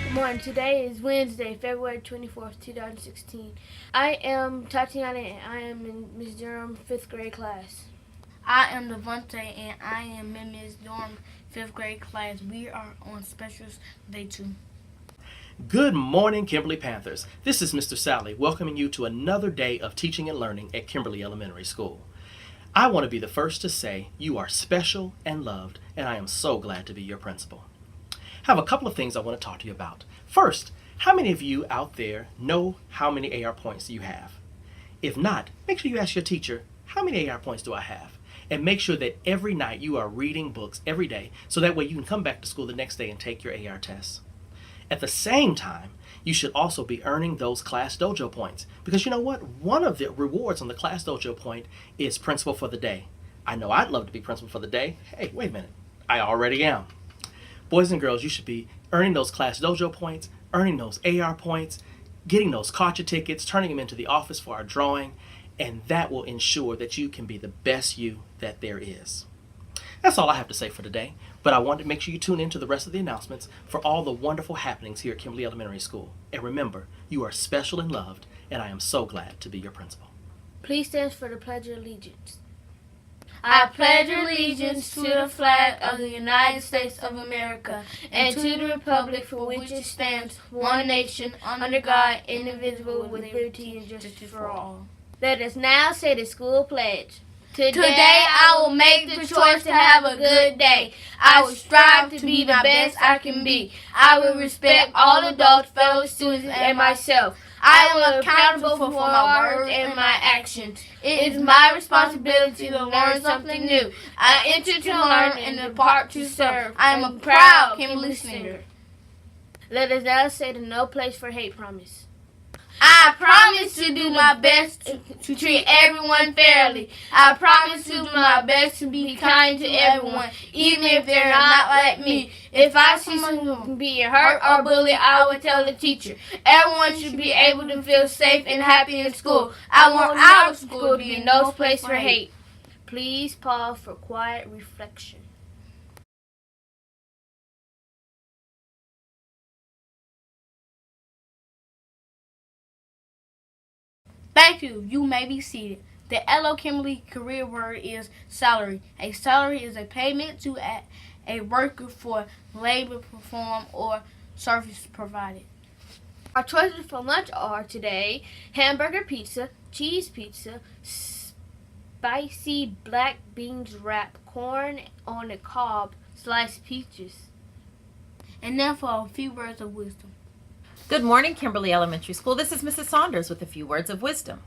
Good morning. Today is Wednesday, February 24th, 2016. I am Tatiana and I am in Ms. Durham 5th grade class. I am Devontae and I am in Ms. Durham 5th grade class. We are on Specials Day 2. Good morning, Kimberly Panthers. This is Mr. Sally welcoming you to another day of teaching and learning at Kimberly Elementary School. I want to be the first to say you are special and loved, and I am so glad to be your principal. I have a couple of things I want to talk to you about. First, how many of you out there know how many AR points you have? If not, make sure you ask your teacher, how many AR points do I have? And make sure that every night you are reading books every day so that way you can come back to school the next day and take your AR tests. At the same time, you should also be earning those Class Dojo points. Because you know what? One of the rewards on the Class Dojo point is Principal for the Day. I know I'd love to be Principal for the Day. Hey, wait a minute. I already am. Boys and girls, you should be earning those Class Dojo points, earning those AR points, getting those Kacha tickets, turning them into the office for our drawing, and that will ensure that you can be the best you that there is. That's all I have to say for today, but I want to make sure you tune in to the rest of the announcements for all the wonderful happenings here at Kimberly Elementary School. And remember, you are special and loved, and I am so glad to be your principal. Please stand for the Pledge of Allegiance. I pledge allegiance to the flag of the United States of America and to the republic for which it stands, one nation, under God, indivisible, with liberty and justice for all. Let us now say the school pledge. Today I will make the choice to have a good day. I will strive to be the best I can be. I will respect all adults, fellow students, and myself. I am accountable for my words and my actions. It is my responsibility to learn something new. I enter to learn and depart to serve. I am a proud Kimberly Slinger. Let us now say the No Place for Hate promise. I promise to do my best to treat everyone fairly. I promise to do my best to be kind to everyone, even if they're not like me. If I see someone being hurt or bullied, I will tell the teacher. Everyone should be able to feel safe and happy in school. I want our school to be no place for hate. Please pause for quiet reflection. Thank you. You may be seated. The LO Kimberly career word is salary. A salary is a payment to a worker for labor performed or service provided. Our choices for lunch are today hamburger pizza, cheese pizza, spicy black beans wrap, corn on the cob, sliced peaches. And now for a few words of wisdom. Good morning, Kimberly Elementary School. This is Mrs. Saunders with a few words of wisdom.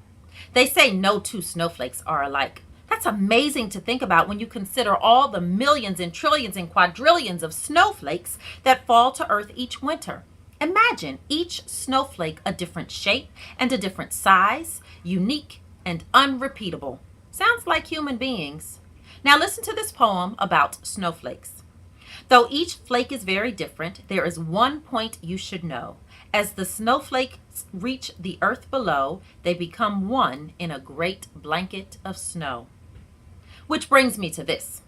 They say no two snowflakes are alike. That's amazing to think about when you consider all the millions and trillions and quadrillions of snowflakes that fall to Earth each winter. Imagine each snowflake a different shape and a different size, unique and unrepeatable. Sounds like human beings. Now listen to this poem about snowflakes. Though each flake is very different, there is one point you should know. As the snowflakes reach the earth below, they become one in a great blanket of snow. Which brings me to this.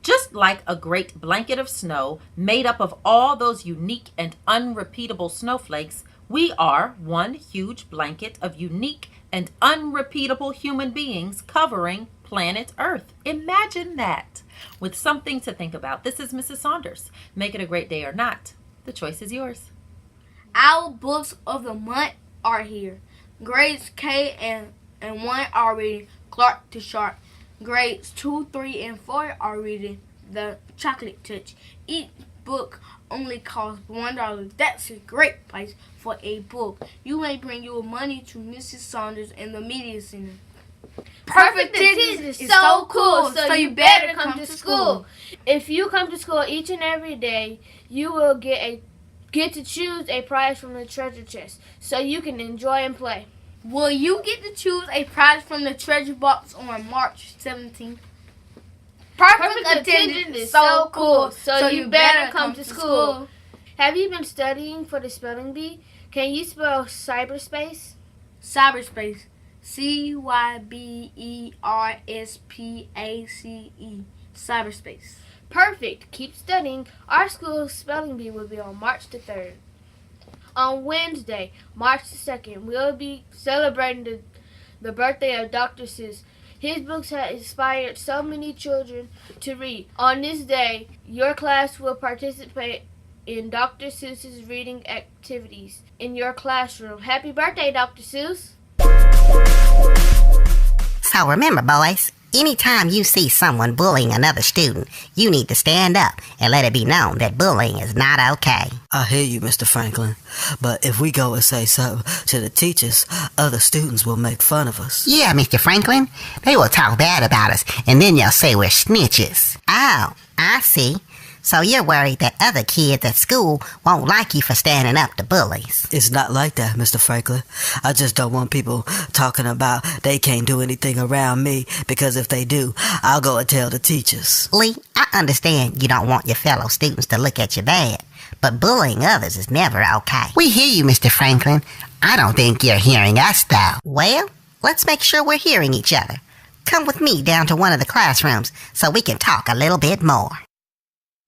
Just like a great blanket of snow made up of all those unique and unrepeatable snowflakes, we are one huge blanket of unique and unrepeatable human beings covering planet Earth. Imagine that. With something to think about. This is Mrs. Saunders. Make it a great day or not. The choice is yours. Our books of the month are here. Grades K and 1 are reading Clark to Sharp. Grades 2, 3, and 4 are reading The Chocolate Touch. Each book only costs $1. That's a great price for a book. You may bring your money to Mrs. Saunders and the Media Center. Perfect attendance is so cool, so you better come to school. If you come to school each and every day, you will get to choose a prize from the treasure chest, so you can enjoy and play. Will you get to choose a prize from the treasure box on March 17th? Perfect attendance is so cool, so you better come to school. Have you been studying for the spelling bee? Can you spell cyberspace? Cyberspace. CYBERSPACE. Cyberspace. Perfect. Keep studying. Our school's spelling bee will be on March the 3rd. On Wednesday, March the 2nd, we'll be celebrating the birthday of Dr. Seuss. His books have inspired so many children to read. On this day, your class will participate in Dr. Seuss's reading activities in your classroom. Happy birthday, Dr. Seuss! So remember, boys, anytime you see someone bullying another student, you need to stand up and let it be known that bullying is not okay. I hear you, Mr. Franklin, but if we go and say something to the teachers, other students will make fun of us. Yeah, Mr. Franklin, they will talk bad about us, and then they'll say we're snitches. Oh, I see. So you're worried that other kids at school won't like you for standing up to bullies. It's not like that, Mr. Franklin. I just don't want people talking about they can't do anything around me, because if they do, I'll go and tell the teachers. Lee, I understand you don't want your fellow students to look at you bad, but bullying others is never okay. We hear you, Mr. Franklin. I don't think you're hearing us, though. Well, let's make sure we're hearing each other. Come with me down to one of the classrooms so we can talk a little bit more.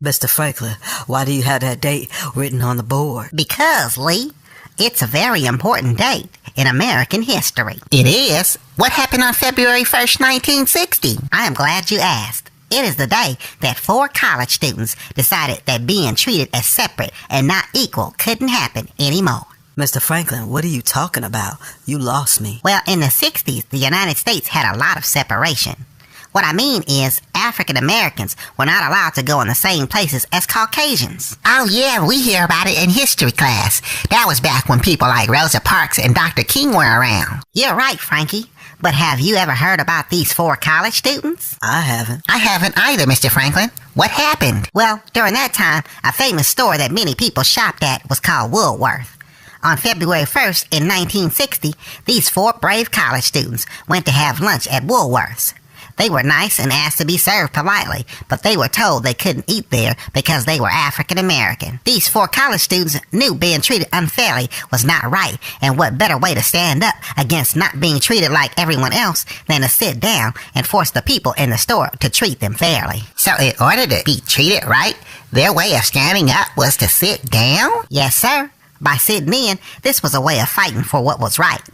Mr. Franklin, why do you have that date written on the board? Because, Lee, it's a very important date in American history. It is. What happened on February 1st, 1960? I am glad you asked. It is the day that 4 college students decided that being treated as separate and not equal couldn't happen anymore. Mr. Franklin, what are you talking about? You lost me. Well, in the 60s, the United States had a lot of separation. What I mean is, African Americans were not allowed to go in the same places as Caucasians. Oh yeah, we hear about it in history class. That was back when people like Rosa Parks and Dr. King were around. You're right, Frankie. But have you ever heard about these 4 college students? I haven't. I haven't either, Mr. Franklin. What happened? Well, during that time, a famous store that many people shopped at was called Woolworth. On February 1st in 1960, these 4 brave college students went to have lunch at Woolworth's. They were nice and asked to be served politely, but they were told they couldn't eat there because they were African American. These 4 college students knew being treated unfairly was not right, and what better way to stand up against not being treated like everyone else than to sit down and force the people in the store to treat them fairly. So in order to be treated right, their way of standing up was to sit down? Yes, sir. By sitting in, this was a way of fighting for what was right.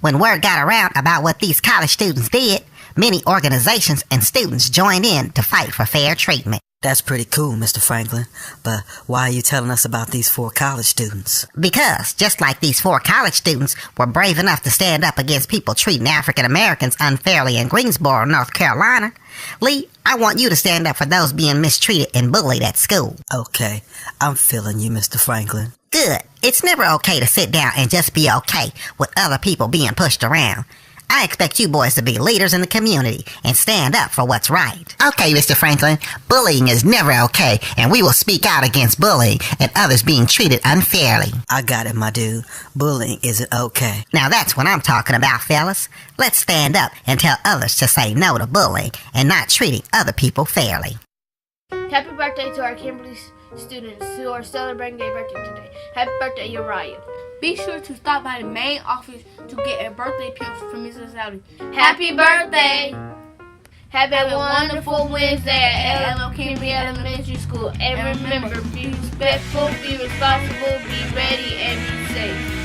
When word got around about what these college students did, many organizations and students joined in to fight for fair treatment. That's pretty cool, Mr. Franklin. But why are you telling us about these 4 college students? Because, just like these 4 college students were brave enough to stand up against people treating African Americans unfairly in Greensboro, North Carolina, Lee, I want you to stand up for those being mistreated and bullied at school. Okay, I'm feeling you, Mr. Franklin. Good. It's never okay to sit down and just be okay with other people being pushed around. I expect you boys to be leaders in the community and stand up for what's right. Okay, Mr. Franklin, bullying is never okay, and we will speak out against bullying and others being treated unfairly. I got it, my dude. Bullying isn't okay. Now that's what I'm talking about, fellas. Let's stand up and tell others to say no to bullying and not treating other people fairly. Happy birthday to our Kimberly students who are celebrating their birthday today. Happy birthday, Uriah. Be sure to stop by the main office to get a birthday gift from Mrs. Sally. Happy birthday! Have a wonderful Wednesday at LL Kimberly Elementary School. And remember, be respectful, be responsible, be ready, and be safe.